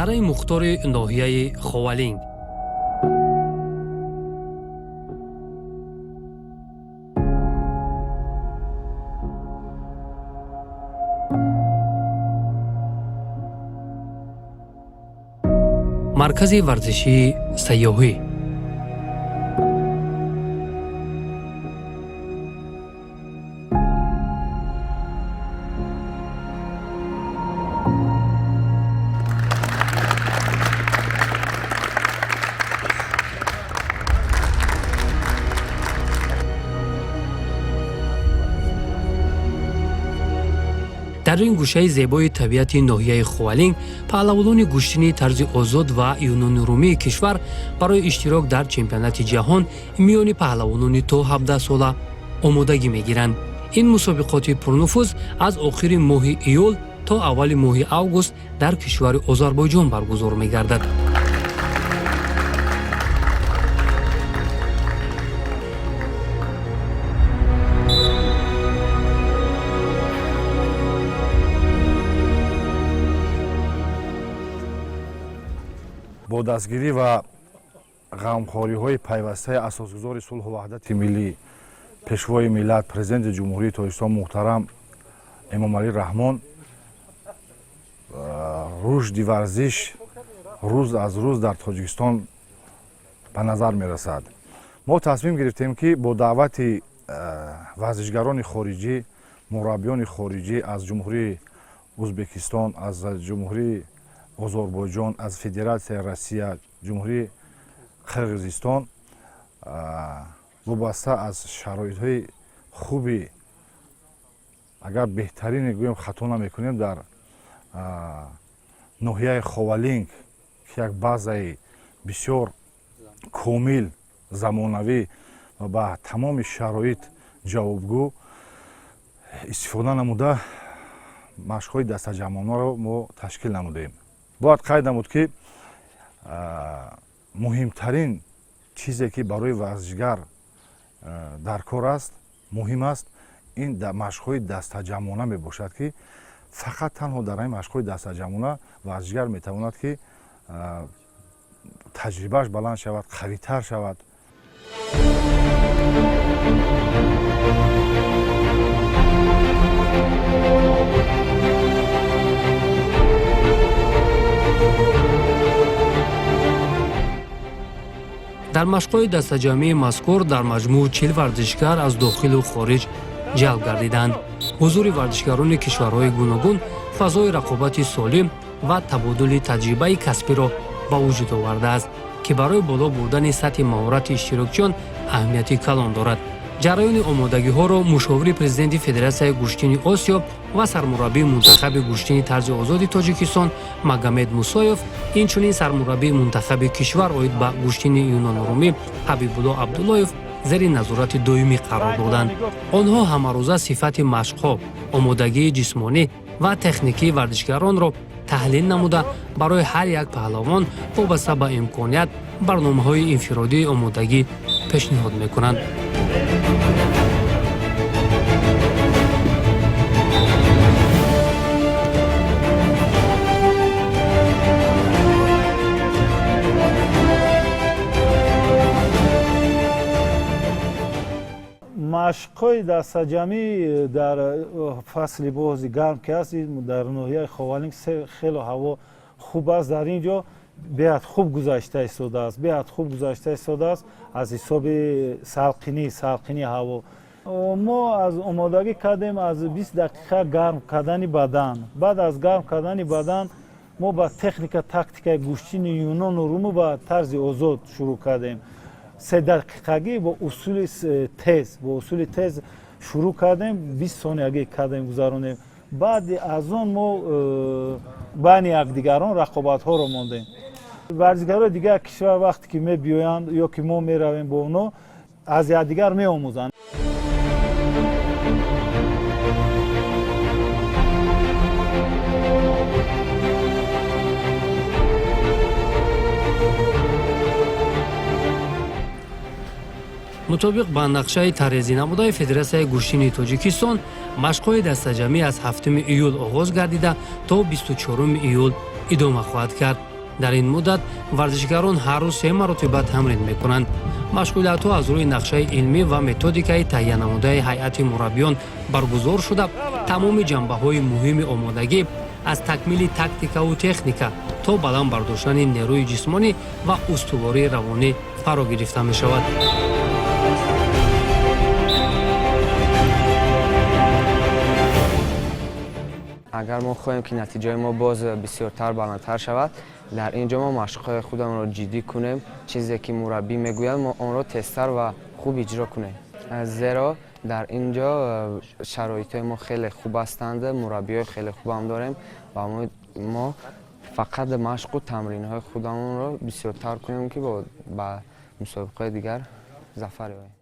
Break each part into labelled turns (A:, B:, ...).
A: дараи мухтори ноҳияи Ховалинг. маркази варзишии сайёҳӣ. дар ин гӯшаи зебои табиати ноҳияи Ховалинг паҳлавонони гӯштини тарзи озод ва юнонирумии кишвар барои иштирок дар чемпионати ҷаҳон миёни паҳлавонони то 17 сола омодагӣ мегиранд. ин мусобиқоти пурнуфуз аз охири моҳи июл то аввали моҳи август дар кишвари Озарбойҷон баргузор мегардад.
B: бо дастгирӣ ва ғамхориҳои пайвастаи асосгузори сулҳу ваҳдати миллӣ, пешвои миллат, президенти ҷумҳурии Тоҷикистон муҳтарам Эмомалӣ Раҳмон, рушди варзиш рӯз аз рӯз дар Тоҷикистон ба назар мерасад. мо тасмим гирифтем ки бо даъвати варзишгарони хориҷӣ, мураббиёни хориҷӣ аз ҷумҳурии Ӯзбекистон, аз ҷумҳурии Озарбойҷон, аз Федератсияи Россия, ҷумҳурии Қирғизистон, вобаста аз шароитҳои хуби, агар беҳтарине гӯем хато намекунем, дар ноҳияи Ховалинг ки як базаи бисёр комил, замонавӣ ва ба тамоми шароит ҷавобгӯ истифода намуда машқҳои дастаҷамъонаро мо ташкил намудем. бояд қайд намуд ки муҳимтарин чизе ки барои варзишгар дар кор аст, муҳим аст, ин машқҳои дастаҷамъона мебошад ки фақат танҳо дар ин машқҳои дастаҷамъона варзишгар метавонад ки таҷрибааш баланд шавад, қавитар шавад.
A: дар машқҳои дастаҷамъии мазкур дар маҷмӯъ 40 варзишгар аз дохилу хориҷ ҷалб гардиданд. ҳузури варзишгарони кишварҳои гуногун фазои рақобати солим ва табодули таҷрибаи касбиро ба вуҷуд овардааст, ки барои боло бурдани сатҳи маҳорати иштирокчиён аҳамияти калон дорад. ҷараёни омодагиҳоро мушовири президенти Федератсияи гӯштини Осиё ва сармураббии мунтахаби гӯштини тарзи озоди Тоҷикистон Магомед Мусоев, инчунин сармураббии мунтахаби кишвар оид ба гӯштини юнонирумӣ Ҳабибулло Абдуллоев зери назорати доимӣ қарор доданд. онҳо ҳамарӯза сифати машқҳо, омодагии ҷисмонӣ ва техникии варзишгаронро таҳлил намуда барои ҳар як паҳлавон вобаста ба имконият барномаҳои инфиродии омодагӣ пешниҳод мекунанд.
C: машқҳои дастаҷамӣ дар фасли бози гарм ки аст, дар ноҳияи Ховалинг хело ҳаво хуб аст. дар ин ҷо беҳад хуб гузашта истодааст, беҳад хуб гузашта истодааст аз ҳисоби салқини ҳаво. мо аз омодагӣ кардем аз 20 дақиқа гарм кардани бадан. баъд аз гарм кардани бадан мо ба техника тактикаи гӯштини юнону руму ба тарзи озод шурӯъ кардем. 3 дақиқагӣ бо усули тез шурӯъ кардем, 20 сониягӣ кардем гузаронем. баъди аз он мо байни якдигарон рақобатҳоро мондем. варзишгарони дигар кишвар вақте ки мебиёянд ё ки мо меравем бо онҳо, аз якдигар меомӯзанд.
A: мутобиқ ба нақшаи тарезӣ намудаи Федератсияи гӯштини Тоҷикистон, машқҳои дастаҷамӣ аз 7 июл оғоз гардида то 24 июл идома хоҳад кард. дар ин муддат варзишгарон ҳар рӯз 3 маротиба тамрин мекунанд. машғулиятҳо аз рӯи нақшаи илмӣ ва методикаи таҳия намудаи ҳайати мураббиён баргузор шуда, тамоми ҷанбаҳои муҳими омодагӣ аз такмили тактикаву техника то баланд бардоштани нерӯи ҷисмонӣ ва устувории равонӣ фаро гирифта мешавад.
D: агар мо хоҳем ки натиҷаи мо боз бисёртар баландтар шавад, дар инҷо мо машқҳои худамонро ҷиддӣ кунем, чизе ки мураббӣ мегӯяд мо онро тезтар ва хуб иҷро кунем. зеро дар инҷо шароитҳои мо хеле хуб ҳастанд, мураббиёи хеле хубам дорем ва мо фақат машқу тамринҳои худамонро бисёртар кунем ки ба мусобиқаҳои дигар зафар ёбем.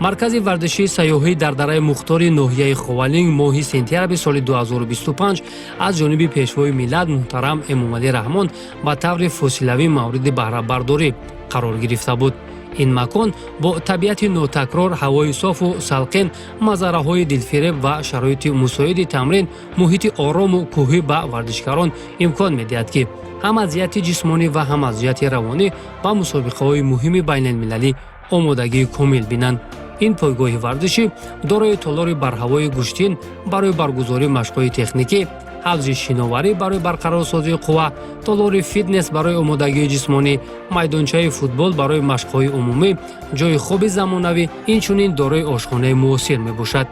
A: маркази варзишии сайёҳӣ дар дараи мухтори ноҳияи Ховалинг моҳи сентябри соли 2025 аз ҷониби пешвои миллат муҳтарам Эмомалӣ Раҳмон ба таври фосилавӣ мавриди баҳрабардорӣ қарор гирифта буд. ин макон бо табиати нотакрор, ҳавои софу салқин, мазараҳои дилфиреб ва шароити мусоиди тамрин, муҳити орому кӯҳӣ ба варзишгарон имкон медиҳад ки ҳам аз ҷиҳати ҷисмонӣ ва ҳам аз ҷиҳати равонӣ ба мусобиқаҳои муҳими байналмилалӣ омодагии комил бинанд. ин пойгоҳи варзишӣ дорои толори барҳавои гӯштин барои баргузории машқҳои техникӣ, ҳавзи шиноварӣ барои барқарорсозии қувва, толори фитнес барои омодагии ҷисмонӣ, майдончаи футбол барои машқҳои умумӣ, ҷои хоби замонавӣ, инчунин дорои ошхонаи муосир мебошад.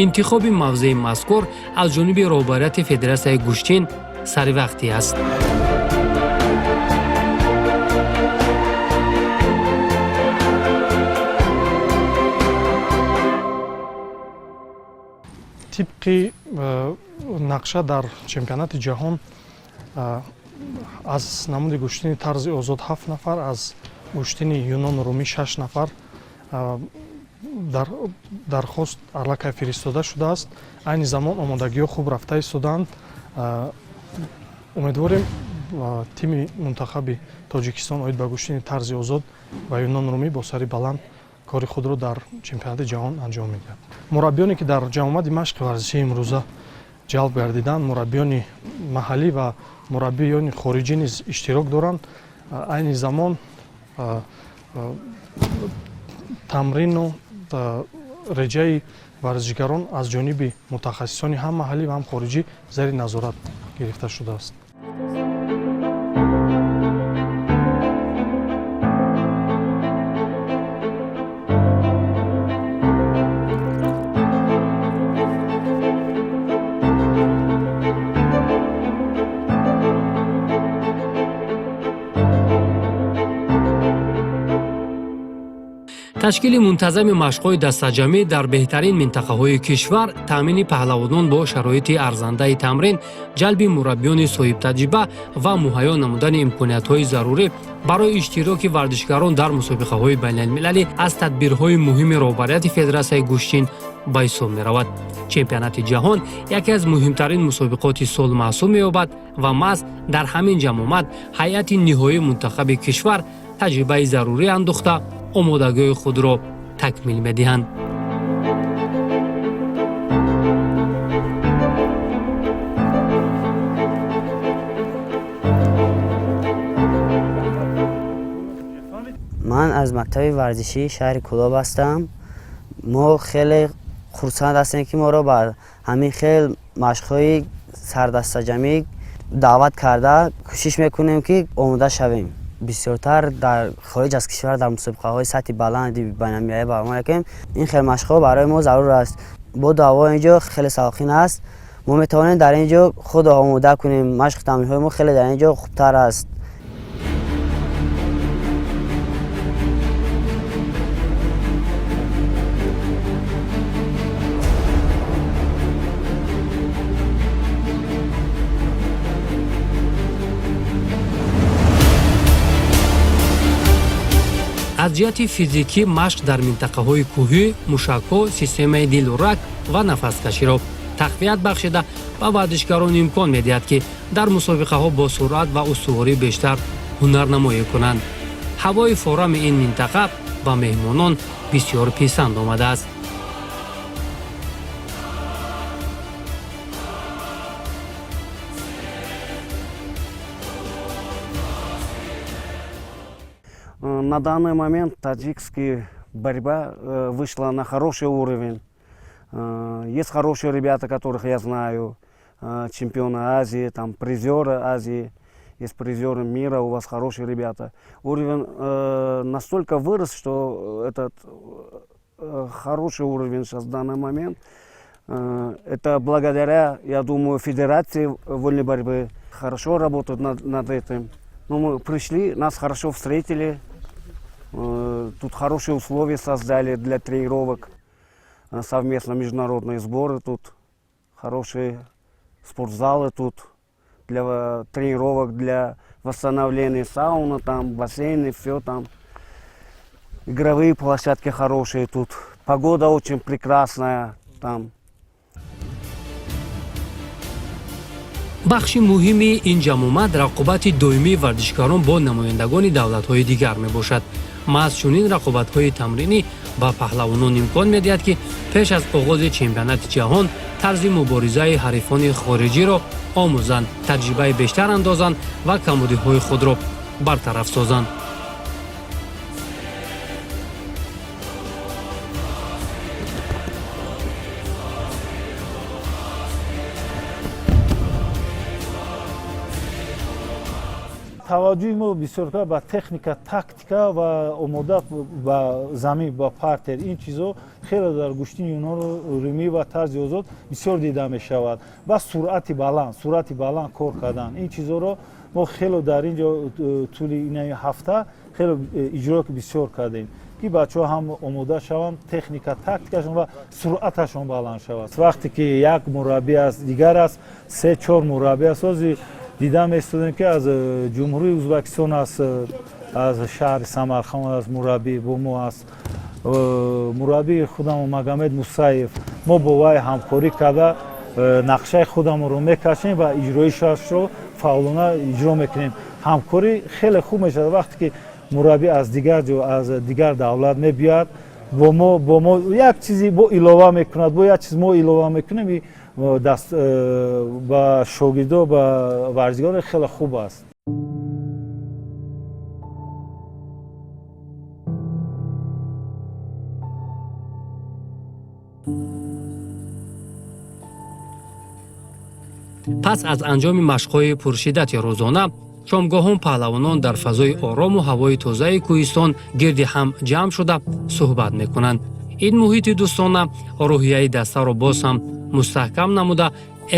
A: интихоби мавзеи мазкур аз ҷониби роҳбарияти Федератсияи гӯштин саривақтӣ аст.
E: тибқи нақша дар чемпионати ҷаҳон аз намуди гӯштини тарзи озод 7 нафар, аз гӯштини юнону румӣ 6 нафар дархост аллакай фиристода шудааст. айни замон омодагиҳо хуб рафта истодаанд. умедворем тими мунтахаби Тоҷикистон оид ба гӯштини тарзи озод ва юнону румӣ бо сари баланд кори худро дар чемпионати ҷаҳон анҷом медиҳад. мураббиёне ки дар ҷамъомади машқи варзишии имрӯза ҷалб гардиданд, мураббиёни маҳаллӣ ва мураббиёни хориҷӣ низ иштирок доранд. айни замон тамрину реҷаи варзишгарон аз ҷониби мутахассисони ҳам маҳаллӣ ва ҳам хориҷӣ зери назорат гирифта шудааст.
A: ташкили мунтазами машқҳои дастаҷамӣ дар беҳтарин минтақаҳои кишвар, таъмини паҳлавонон бо шароити арзандаи тамрин, ҷалби мураббиёни соҳибтаҷриба ва муҳайё намудани имкониятҳои зарурӣ барои иштироки варзишгарон дар мусобиқаҳои байналмилалӣ аз тадбирҳои муҳими роҳбарияти Федератсияи гӯштин ба ҳисоб меравад. чемпионати ҷаҳон яке аз муҳимтарин мусобиқоти сол маҳсуб меёбад ва маҳз дар ҳамин ҷамъомад ҳайати ниҳоии мунтахаби кишвар таҷрибаи зарурӣ андохта омодагии худро такмил медиҳанд.
F: ман аз мактаби варзишии шаҳри Кӯлоб ҳастам. мо хеле хурсанд ҳастем ки моро ба ҳамин хел машқҳои сардастаҷамӣ даъват карда кӯшиш мекунем ки омода шавем. бисёртар дар хориҷ аз кишвар дар мусобиқаҳои сатҳи баланди байналмилалӣ баромад мекунем. ин хел машқҳо барои мо зарур аст. бо ҳаво инҷо хеле салқин аст. мо метавонем дар инҷо худро омода кунем. машқи тамринҳои мо хеле дар инҷо хубтар аст.
A: аз ҷиҳати физикӣ машқ дар минтақаҳои кӯҳӣ, мушакҳо, системаи дилу раг ва нафаскаширо тақвият бахшида ба варзишгарон имкон медиҳад ки дар мусобиқаҳо бо суръат ва устуворӣ бештар ҳунарнамоӣ кунанд. ҳавои форами ин минтақа ба меҳмонон бисёр писанд омадааст.
G: На данный момент таджикская борьба вышла на хороший уровень. Есть хорошие ребята, которых я знаю, чемпионы Азии, там призеры Азии, есть призеры мира, у вас хорошие ребята. Уровень настолько вырос, что этот хороший уровень сейчас в данный момент. Это благодаря, я думаю, Федерации вольной борьбы. Хорошо работают над этим. Но мы пришли, нас хорошо встретили. Тут хорошие условия создали для тренировок. Совместно международные сборы тут. Хорошие спортзалы тут. Для тренировок, для восстановления сауны, там бассейны, все там. Игровые площадки хорошие тут. Погода очень прекрасная там.
A: бахши муҳими ин ҷамъомад рақобати доимии варзишгарон бо намояндагони давлатҳои дигар мебошад. маҳз чунин рақобатҳои тамринӣ ба паҳлавонон имкон медиҳад ки пеш аз оғози чемпионати ҷаҳон тарзи муборизаи ҳарифони хориҷиро омӯзанд, таҷрибаи бештар андозанд ва камбудиҳои худро бартараф созанд.
C: таваҷҷӯҳи мо бисёр ба техника, тактика ва омода ба замин, ба партер, ин чизо хеле дар гӯштини юнону румӣ ва тарзи озод бисёр дида мешавад. Ва суръати баланд кор кардан, ин чизоро мо хеле дар ин ҷо тӯли ин ҳафта хеле иҷро бисёр кардем ки бачаҳо ҳам омода шаванд, техника, тактикашон ва суръаташон баланд шавад. Вақте ки як мураббӣ аст, дигар аст, 3-4 мураббӣ аст. ҳозир дида меистодем ки аз ҷумҳурии Ӯзбекистон аст, аз шаҳри Самарқанд аст мураббӣ бо мо аст, мураббии худам Магомед Мусаев. мо бо вай ҳамкорӣ карда нақшаи худамонро мекашем ва иҷроишро фаъолона иҷро мекунем. ҳамкорӣ хеле хуб мешавад. вақте ки мураббӣ аз дигар ҷо, аз дигар давлат мебиёяд, бо мо як чизи бо илова мекунад, бо як чиз мо илова мекунем, ба шогирдо, ба варзишгор хеле хуб аст.
A: пас аз анҷоми машқҳои пуршиддати рӯзона, шомгоҳон паҳлавонон дар фазои орому ҳавои тозаи кӯҳистон гирди ҳам ҷамъ шуда суҳбат мекунанд. ин муҳити дӯстона рӯҳияи дастаро боз ҳам мустаҳкам намуда,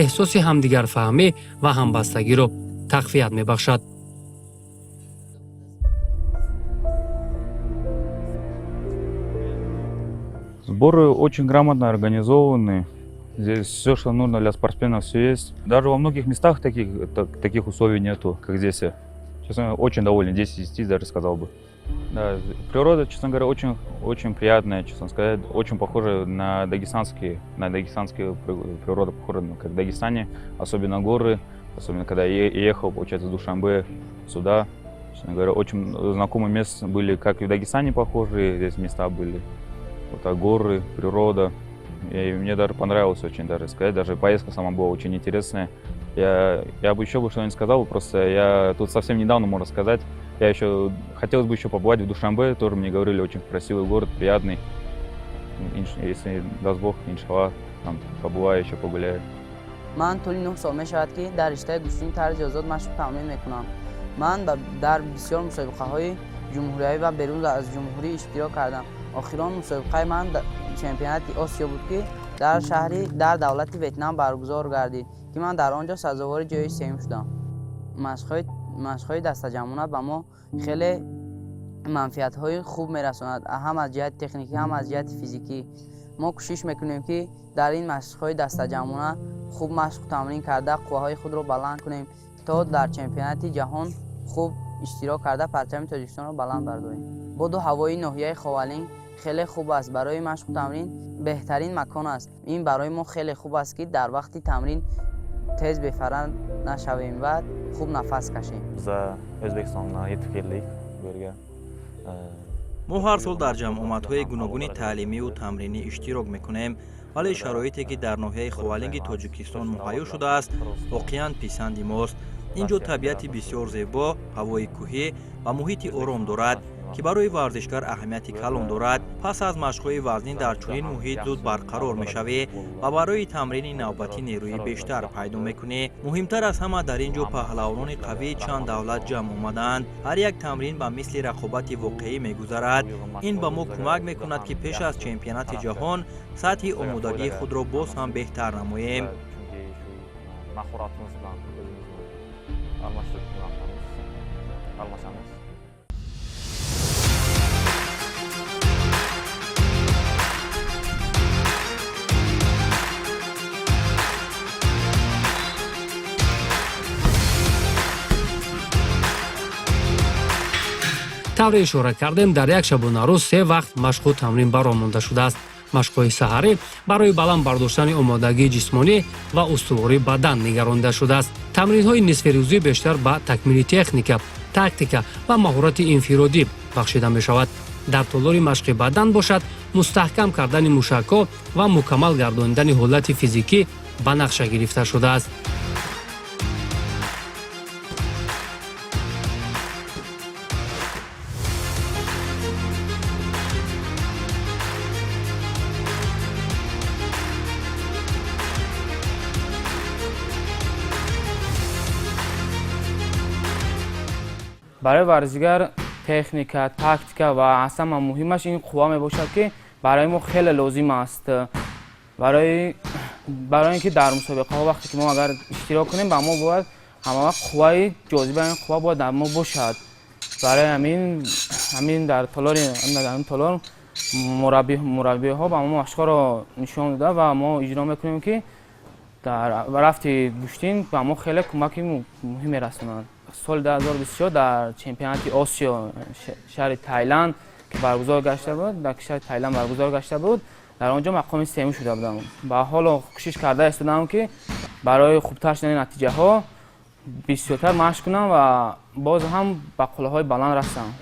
A: эҳсоси ҳамдигарфаҳмӣ ва ҳамбастагиро тақвият мебахшад.
H: Сборы очень грамотно организованы. Здесь все, что нужно для спортсменов, все есть. Даже во многих местах таких условий нету, как здесь. Честно, очень доволен. 10 из 10 даже сказал бы. Да, природа, честно говоря, очень приятная, честно сказать. Очень похожа на дагестанские природа, похожа как в Дагестане. Особенно горы, особенно когда я ехал, получается, с Душанбе сюда. Честно говоря, очень знакомые места были, как и в Дагестане похожие, здесь места были. Вот так, горы, природа. И мне даже понравилось очень, даже сказать. Даже поездка сама была очень интересная. Я бы еще что-нибудь сказал, просто я тут совсем недавно, можно сказать. Хотелось бы еще побывать в Душанбе, тоже мне говорили, очень красивый город, приятный. Если даст Бог, иншаллах, там побываю, еще погуляю.
I: من طولی 9 سال میشود که در رشته گوشتنی طرز آزاد مشق تمرین میکنم. من در بسیار مسابقه های جمهوری و بیرون از جمهوری اشتراک کردم. آخرین مسابقه من چمپیونات آسیا بود که در دولت ویتنام برگزار گردید که من در آنجا سزاوار جای سوم شدم. مشق‌های دسته‌جمعانه به ما خیلی منفعت‌های خوب می‌رساند، هم از جهت تکنیکی هم از جهت فیزیکی. ما کوشش می‌کنیم که در این مشق‌های دسته‌جمعانه خوب مشق تمرین کرده قواهای خود را بلند کنیم تا در چمپیونات جهان خوب اشتراک کرده پرچم تاجیکستان را بلند برداریم. باد و هوای ناحیه خاولین خیلی خوب است، برای مشق تمرین بهترین مکان است. این برای ما خیلی خوب است که در وقت تمرین tez befarand nashavim va khub nafas kashim.
J: Biza O'zbekistondan yetib keldik bu yerga.
K: ما هر سال در جمع آمدهای گوناگون تعلیمی و تمرینی اشتراک میکنیم، ولی شرایطی که در ناحیه خوالنگ تاجیکستان مهیا شده است واقعا پسند ماست. اینجا طبیعت بسیار زیبا، هوای کوهی و محیط آرام دارد که برای ورزشکار اهمیت کلان دارد. پس از مشق‌های وزنی در چنین محیط زود برقرار می‌شوی و برای تمرین نوبتی نیروی بیشتر پیدا می‌کنی. مهمتر از همه در اینجا پهلوانان قوی چند دولت جمع آمدند. هر یک تمرین به مثل رقابت واقعی می‌گذرد. این به ما کمک می‌کند که پیش از چمپیونات جهان سطح آمادگی خود را باز هم بهتر نماییم.
A: طور اشاره کردیم در یک شبانه روز 3 وقت مشق و تمرین برآمده شده است. مشق‌های سحری برای بلند برداشتن آمادگی جسمانی و استواری بدن نگرانده شده است. تمرین‌های نصف روزی بیشتر به تکمیل تکنیک، تاکتیک و مهارت انفرادی بخشیده می‌شود. در طول مشق بدن باشد مستحکم کردن موشک‌ها و مکمل گرداندن حالت فیزیکی به نقشه گرفته شده است.
D: برای ورزشگر تکنیک، تاکتیک و اصلا مهمش این قوا میباشد که برای ما خیلی لازم است. برای اینکه در مسابقه ها وقتی که ما اگر اشتراک کنیم با ما باید همه وقت قوای جاذبه این قوا باید در ما باشد. برای همین در طول مربی ها با ما مشق‌ها را نشان داده و ما اجرا میکنیم که در رفت گوشتین با ما خیلی کمک مهمی رسونند. سال 2024 در چمپیونات آسیا شهر تایلند که برگزار گشته بود، در کشور تایلند برگزار گشته بود، در آنجا مقام سوم شده بودم. به حال کوشش کرده استادم که برای خوبتر شدن نتیجه ها بسیارتر مشق کنم و باز هم به قله‌های بلند رسیدم.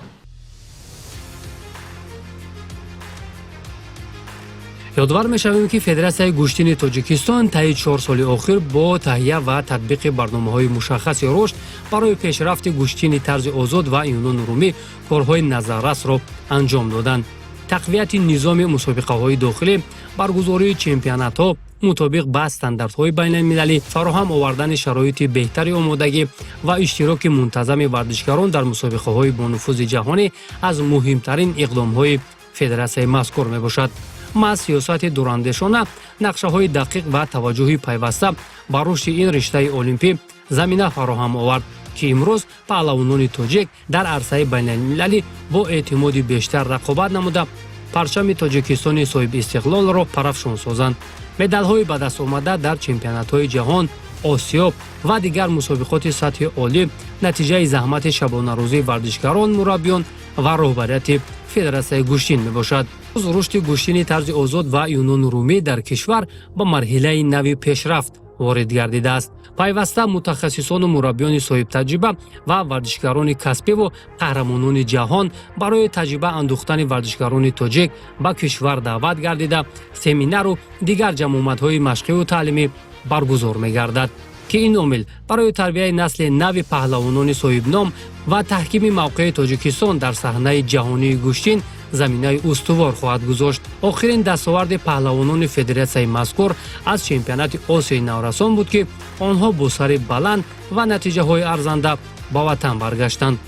A: یادوار می‌شویم که فدراسیای گوشتین تاجیکستان طی 4 سال اخیر با تهیه و تطبیق برنامه‌های مشخص رشد برای پیشرفت گوشتین طرز آزاد و ایونان رومی کارهای نظررس را انجام دادند. تقویت نظام مسابقه‌های داخلی، برگزاری چمپیونات‌ها مطابق با استانداردهای بین‌المللی، فراهم آوردن شرایط بهتری آمادگی و اشتراک منتظم ورزشکاران در مسابقه‌های با نفوذ جهانی از مهمترین اقدام‌های فدراسیای مذکور میباشد. ما سیاست دوراندیشانه، نقشه‌های دقیق و توجه پیوسته به رشد این رشته المپی زمینه فراهم آورد که امروز پهلوانان تاجیک در عرصه بین‌المللی با اعتماد بیشتر رقابت نموده پرچم تاجیکستان صاحب استقلال را پرافشان سازند. مدال‌های به دست آمده در چمپیونات‌های جهان، آسیا و دیگر مسابقات سطح عالی نتیجه زحمت شبانه روزی ورزشکاران، مربیان و رهبریت فدراسیای گوشتین میباشد. رشد گوشتین طرز آزاد و یونان رومی در کشور به مرحله نوی پیشرفت وارد گردیده است. پیوسته متخصصان و مربیان صاحب تجربه و ورزشکاران کسبی و قهرمانان جهان برای تجربه اندوختن ورزشکاران تاجیک به کشور دعوت گردیده سمینار و دیگر جمع‌آمدهای مشقی و تعلیمی برگزار می‌گردد که این عامل برای تربیت نسل نو پهلوانان صاحب نام و تحکیم موقع تاجیکستان در صحنه جهانی گوشتین زمینه استوار خواهد گذاشت. آخرین دستاورد پهلوانان فدراسیای مذکور از چمپیونات آسیای نورسان بود که آنها با سر بلند و نتیجه های ارزنده به وطن برگشتند.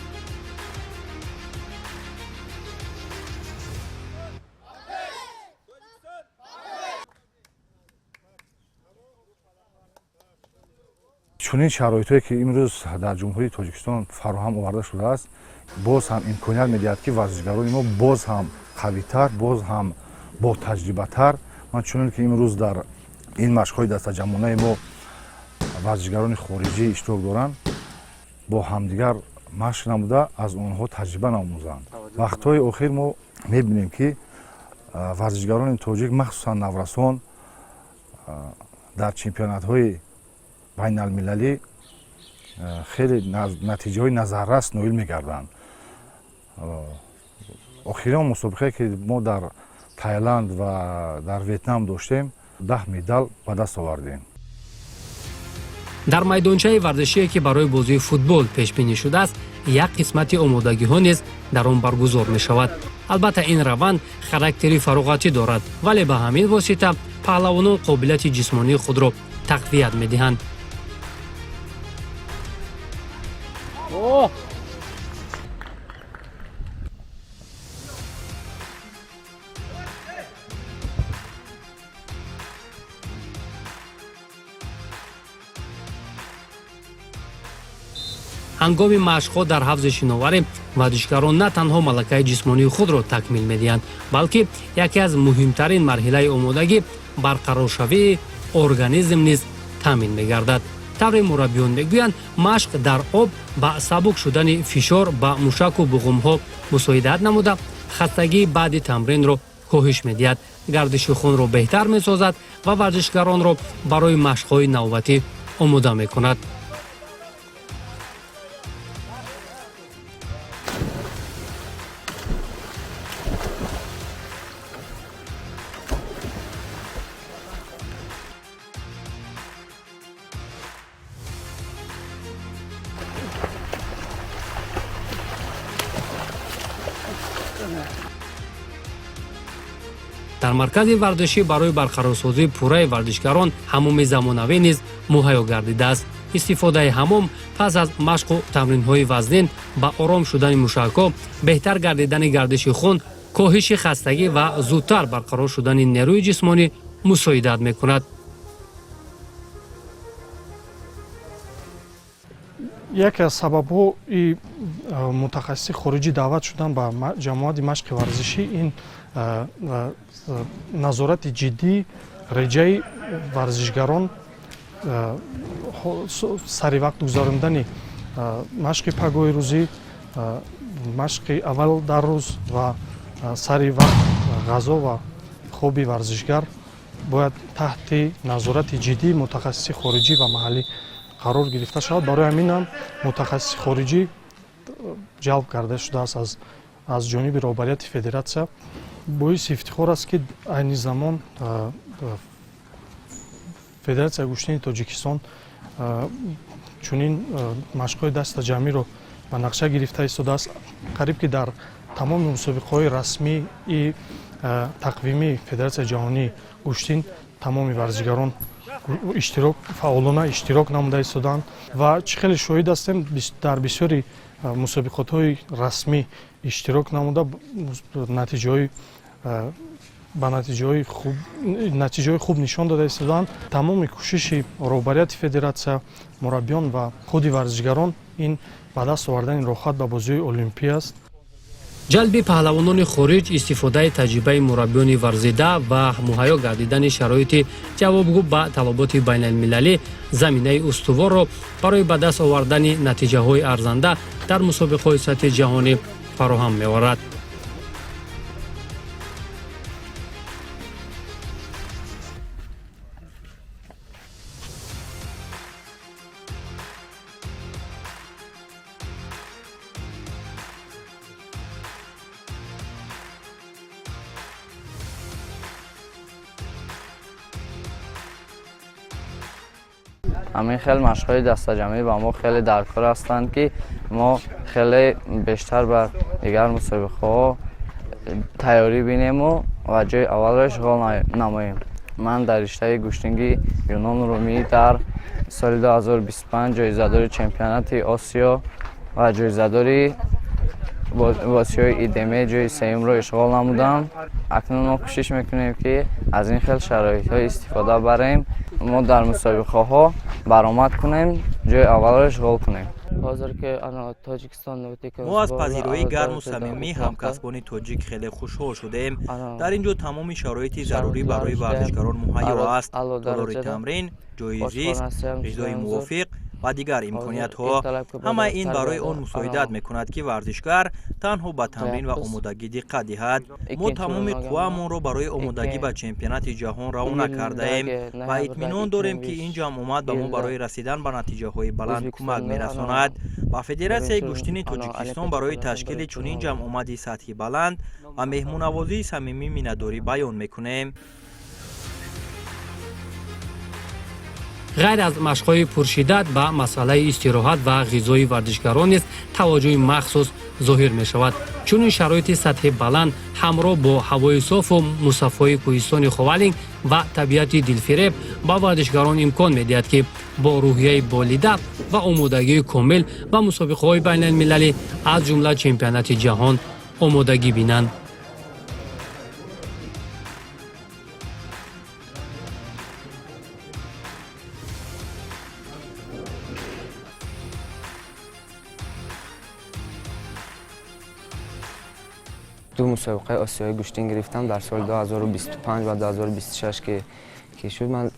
B: چنین شرایطی که امروز در جمهوری تاجیکستان فراهم آورده شده است باز هم امکانیت می‌دهد که ورزشکاران ما باز هم قوی‌تر، باز هم با تجربه‌تر، من چون که امروز در این مشق‌های دسته‌جمعانه ما ورزشکاران خارجی اشتراک دارند با همدیگر مشق نموده از آنها تجربه نموزند. وقت‌های اخیر ما می‌بینیم که ورزشکاران تاجیک مخصوصا نورسان در چمپیونات‌های байналмилалӣ хеле натиҷаҳои назаррас ноил мегарданд. охирон мусобиқае ки мо дар Таиланд ва дар Вьетнам доштем 10 медал ба даст овардем.
A: дар майдончаи варзишие ки барои бозии футбол пешбинӣ шудааст, як қисмати омодагиҳо низ дар он баргузор мешавад. албатта ин раванд характери фароғатӣ дорад, вале ба ҳамин восита паҳлавонон қобилияти ҷисмонии худро тақвият медиҳанд. ҳангоми машқҳо дар ҳавзи шиноварӣ варзишгарон на танҳо малакаи ҷисмонии худро такмил медиҳанд, балки яке аз муҳимтарин марҳилаи омодагӣ барқароршавии организм низ таъмин мегардад. тавре мураббиён мегӯянд, машқ дар об ба сабук шудани фишор ба мушаку буғумҳо мусоидат намуда, хастагии баъди тамринро коҳиш медиҳад, гардиши хунро беҳтар месозад ва варзишгаронро барои машқҳои навбатӣ омода мекунад. дар маркази варзишӣ барои барқарорсозии пурраи варзишгарон ҳамоми замонавӣ низ муҳайё гардидааст. истифодаи ҳамом пас аз машқу тамринҳои вазнин ба ором шудани мушакҳо, беҳтар гардидани гардиши хун, коҳиши хастагӣ ва зудтар барқарор шудани нерӯи ҷисмонӣ мусоидат мекунад.
E: яке аз сабабҳои мутахассиси хориҷӣ даъват шудан ба ҷамоати машқи варзишӣ ин назорати ҷиддӣ, реҷаи варзишгарон, сари вақт гузарондани машқи пагоҳи рӯзӣ, машқи аввал дар рӯз ва сари вақт ғазо ва хоби варзишгар бояд таҳти назорати ҷиддии мутахассиси хориҷӣ ва маҳаллӣ қарор гирифта шавад. барои ҳаминам мутахассиси хориҷӣ ҷалб карда шудааст аз ҷониби роҳбарияти федератсия. боиси ифтихор аст ки айни замон федератсияи гӯштини тоҷикистон чунин машқҳои дастаҷамъиро ба нақша гирифта истодааст. қариб ки дар тамоми мусобиқаҳои расмии тақвимии федератсияи ҷаҳонии гӯштин тамоми варзишгарон фаъолона иштирок намуда истодаанд ва чӣ хеле шоҳид ҳастем дар бисёри мусобиқотҳои расмӣ иштирок намуда натиҷаҳои хуб нишон дода истодаанд. тамоми кӯшиши роҳбарияти федератсия, мураббиён ва худи варзишгарон ин ба даст овардани рохат ба бозиҳои олимпӣ аст.
A: ҷалби паҳлавонони хориҷ, истифодаи таҷрибаи мураббиёни варзида ва муҳайё гардидани шароити ҷавобгӯ ба талаботи байналмилалӣ заминаи устуворро барои ба даст овардани натиҷаҳои арзанда дар мусобиқаҳои сатҳи ҷаҳонӣ фароҳам меорад.
I: ҳамин хел машқҳои дастаҷамӣ ба мо хеле даркор ҳастанд, ки мо хеле бештар ба дигар мусобиқаҳо тайёрӣ бинему ва ҷои аввалро ишғол намоем. ман дар риштаи гӯштинги Юнон Румӣ дар соли 2025 ҷоизадори чемпионати Осиё ва ҷоизадори восиёи идеме ҷои сеюмро ишғол намудам. акнун мо кӯшиш мекунем, ки аз ин хел шароитҳо истифода барем, мо дар мусобиқаҳо баромад кунем, ҷои аввалро ишғол кунем.
K: мо аз пазироии гарму самимии ҳамкасбони тоҷик хеле хушҳол шудем. дар ин ҷо тамоми шароити зарурӣ барои варзишгарон муҳайё аст. толори тамрин, ҷои зист, ғизои мувофиқ و دیگر امکانیت‌ها. همه این برای آن مساعدت می‌کند که ورزشکار تنها به تمرین و آمادگی دقت دهد. ما تمام قوامون را برای آمادگی به چمپیونات جهان روانه کرده ایم و اطمینان داریم که این جمع آمد به ما برای رسیدن به نتیجه‌های بلند کمک می‌رساند. با فدراسیون گشتین تاجیکستان برای تشکیل چنین جمع آمدی سطحی بلند و مهمون‌نوازی صمیمی می‌نداری بیان می‌کنیم.
A: غیر از مشق‌های پرشدت به مسئله استراحت و غذای ورزشکاران نیز توجه مخصوص ظاهر می‌شود. چون این شرایط سطح بلند همراه با هوای صاف و مصفای کوهستان خوالینگ و طبیعت دلفریب با ورزشکاران امکان می‌دهد که با روحیه بالیده و آمادگی کامل و مسابقه‌های بین‌المللی از جمله چمپیونات جهان آمادگی بینند.
D: دو مسابقه آسیایی گشتین گرفتم در سال 2025 و 2026 که شد. من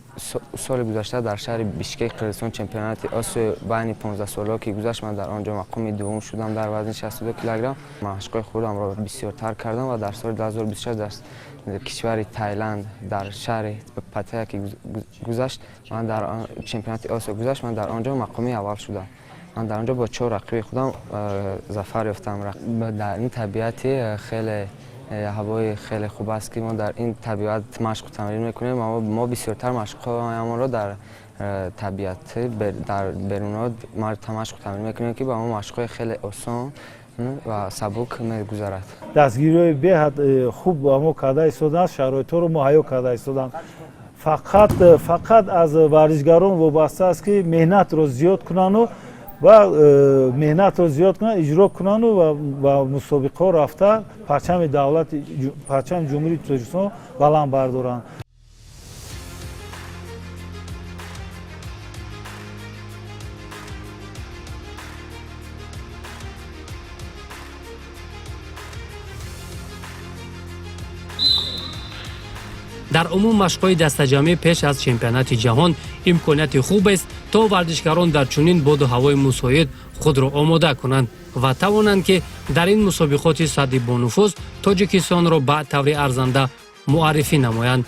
D: سال گذشته در شهر بیشکک قرقیزستان چمپیونات آسیا بین 15 ساله که گذشت من در آنجا مقام دوم شدم در وزن 62 کیلوگرم. مشق‌های خودم را بسیارتر کردم و در سال 2026 در کشور تایلند در شهر پتایا که گذشت من در چمپیونات آسیا گذشت من در آنجا مقام اول شدم. من در آنجا با 4 رقیب خودم ظفر یافتم. در این طبیعت خیلی هوای خیلی خوب است که ما در این طبیعت مشق و تمرین میکنیم. ما بسیارتر مشق‌هایمان را در طبیعت در بیرون ما مشق و تمرین میکنیم که با ما مشق‌های خیلی آسان و سبک میگذرد.
C: دستگیری بهت خوب با ما کرده ایستادن، شرایط رو مهیا کرده ایستادن. فقط از ورزشکاران وابسته است که مهنت رو زیاد کنن و مهنت رو زیاد کنن، اجرا کنن و مسابقه رفته پرچم دولت، پرچم جمهوری تاجیکستان بلند بردارن.
A: در عموم مشق‌های دسته‌جمعی پیش از چمپیونات جهان امکانیت خوب است تا ورزشکاران در چنین باد و هوای مساعد خود را آماده کنند و توانند که در این مسابقات سطحی با نفوذ تاجیکستان را به طور ارزنده معرفی نمایند.